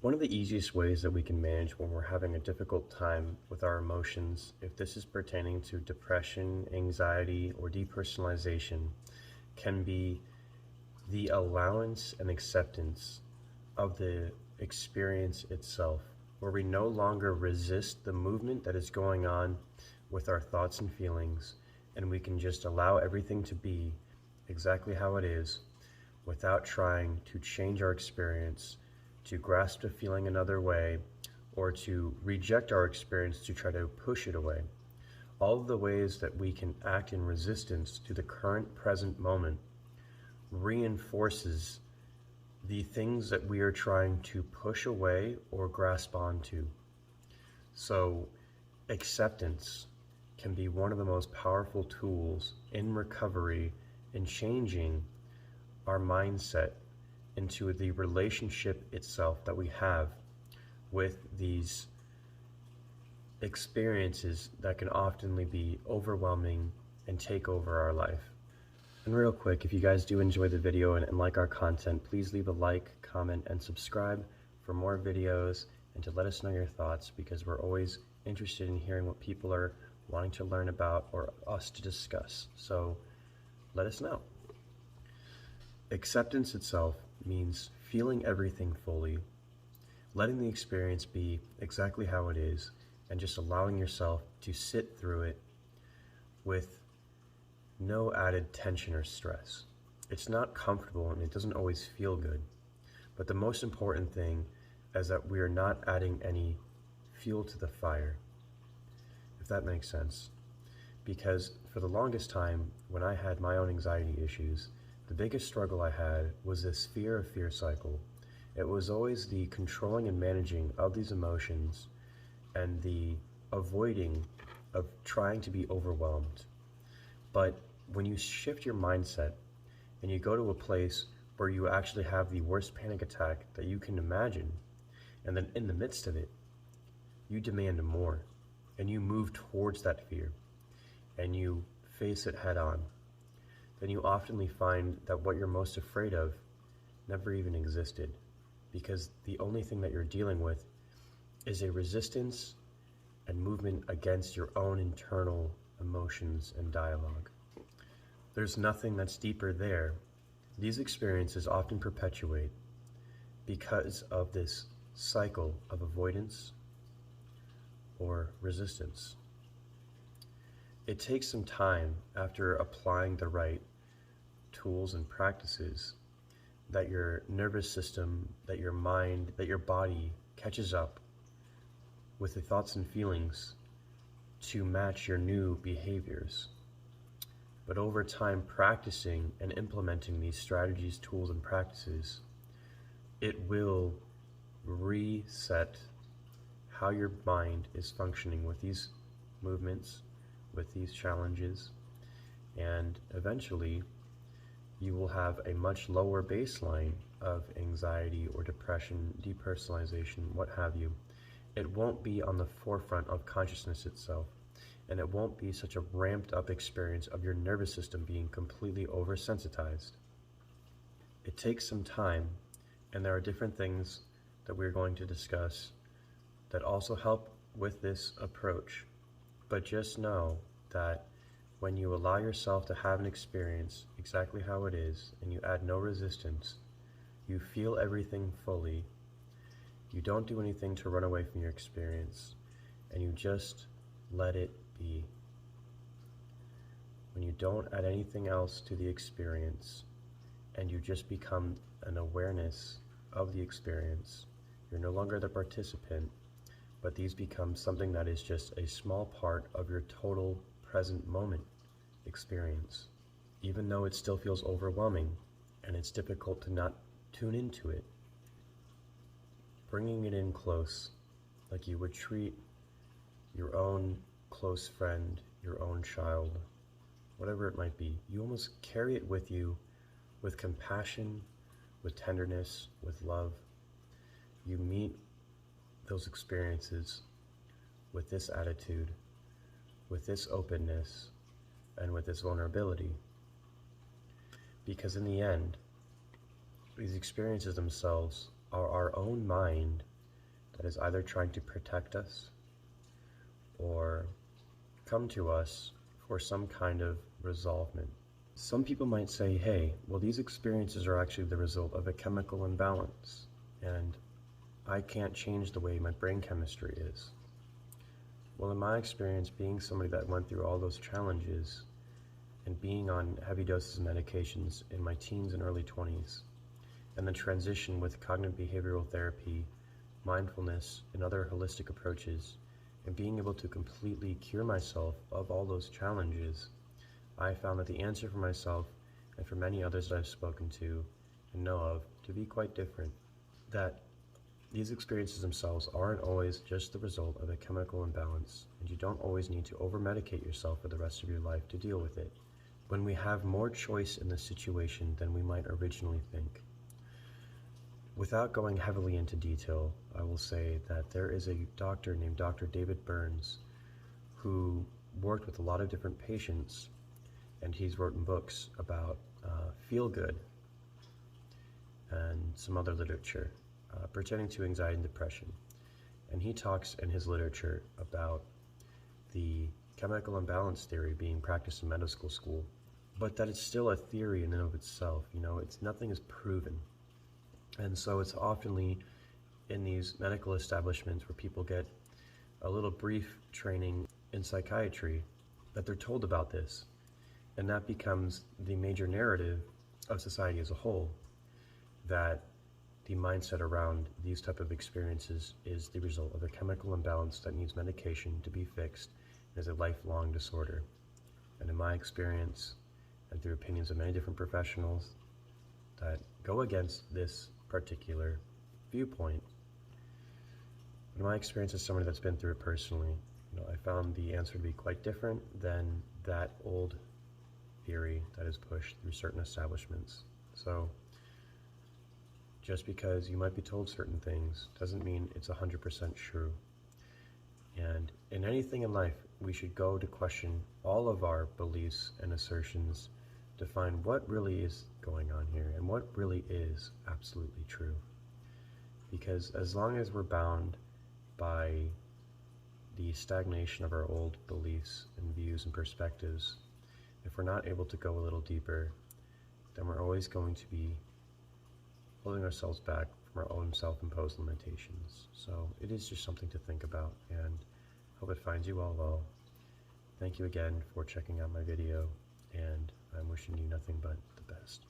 One of the easiest ways that we can manage when we're having a difficult time with our emotions, if this is pertaining to depression, anxiety, or depersonalization, can be the allowance and acceptance of the experience itself, where we no longer resist the movement that is going on with our thoughts and feelings, and we can just allow everything to be exactly how it is without trying to change our experience, to grasp a feeling another way, or to reject our experience to try to push it away. All of the ways that we can act in resistance to the current present moment reinforces the things that we are trying to push away or grasp onto. So, acceptance can be one of the most powerful tools in recovery in changing our mindset into the relationship itself that we have with these experiences that can often be overwhelming and take over our life. And real quick, if you guys do enjoy the video and like our content, please leave a like, comment, and subscribe for more videos and to let us know your thoughts, because we're always interested in hearing what people are wanting to learn about or us to discuss. So let us know. Acceptance itself means feeling everything fully, letting the experience be exactly how it is, and just allowing yourself to sit through it with no added tension or stress. It's not comfortable and it doesn't always feel good, but the most important thing is that we are not adding any fuel to the fire, if that makes sense. Because for the longest time, when I had my own anxiety issues, the biggest struggle I had was this fear of fear cycle. It was always the controlling and managing of these emotions and the avoiding of trying to be overwhelmed. But when you shift your mindset and you go to a place where you actually have the worst panic attack that you can imagine, and then in the midst of it, you demand more, and you move towards that fear, and you face it head on, then you oftenly find that what you're most afraid of never even existed, because the only thing that you're dealing with is a resistance and movement against your own internal emotions and dialogue. There's nothing that's deeper there. These experiences often perpetuate because of this cycle of avoidance or resistance. It takes some time after applying the right tools and practices that your nervous system, that your mind, that your body catches up with the thoughts and feelings to match your new behaviors. But over time, practicing and implementing these strategies, tools, and practices, it will reset how your mind is functioning with these movements, with these challenges, and eventually you will have a much lower baseline of anxiety or depression, depersonalization, what have you. It won't be on the forefront of consciousness itself, and it won't be such a ramped up experience of your nervous system being completely oversensitized. It takes some time, and there are different things that we're going to discuss that also help with this approach. But just know that when you allow yourself to have an experience exactly how it is, and you add no resistance, you feel everything fully, you don't do anything to run away from your experience, and you just let it be. When you don't add anything else to the experience, and you just become an awareness of the experience, you're no longer the participant, but these become something that is just a small part of your total present moment experience. Even though it still feels overwhelming and it's difficult to not tune into it, bringing it in close, like you would treat your own close friend, your own child, whatever it might be, you almost carry it with you with compassion, with tenderness, with love. You meet those experiences with this attitude, with this openness, and with this vulnerability. Because in the end, these experiences themselves are our own mind that is either trying to protect us or come to us for some kind of resolvement. Some people might say, hey, well, these experiences are actually the result of a chemical imbalance, and I can't change the way my brain chemistry is. Well, in my experience, being somebody that went through all those challenges and being on heavy doses of medications in my teens and early 20s, and the transition with cognitive behavioral therapy, mindfulness, and other holistic approaches, and being able to completely cure myself of all those challenges, I found that the answer for myself and for many others that I've spoken to and know of to be quite different. That these experiences themselves aren't always just the result of a chemical imbalance, and you don't always need to over-medicate yourself for the rest of your life to deal with it, when we have more choice in the situation than we might originally think. Without going heavily into detail, I will say that there is a doctor named Dr. David Burns who worked with a lot of different patients, and he's written books about feel good and some other literature pertaining to anxiety and depression. And he talks in his literature about the chemical imbalance theory being practiced in medical school, but that it's still a theory in and of itself. Nothing is proven. And so it's oftenly in these medical establishments where people get a little brief training in psychiatry that they're told about this. And that becomes the major narrative of society as a whole, that the mindset around these type of experiences is the result of a chemical imbalance that needs medication to be fixed and is a lifelong disorder. And in my experience, and through opinions of many different professionals that go against this particular viewpoint, in my experience as somebody that's been through it personally, I found the answer to be quite different than that old theory that is pushed through certain establishments. So just because you might be told certain things doesn't mean it's 100% true. And in anything in life, we should go to question all of our beliefs and assertions to find what really is going on here and what really is absolutely true. Because as long as we're bound by the stagnation of our old beliefs and views and perspectives, if we're not able to go a little deeper, then we're always going to be holding ourselves back from our own self-imposed limitations. So it is just something to think about, and hope it finds you all well. Thank you again for checking out my video, and I'm wishing you nothing but the best.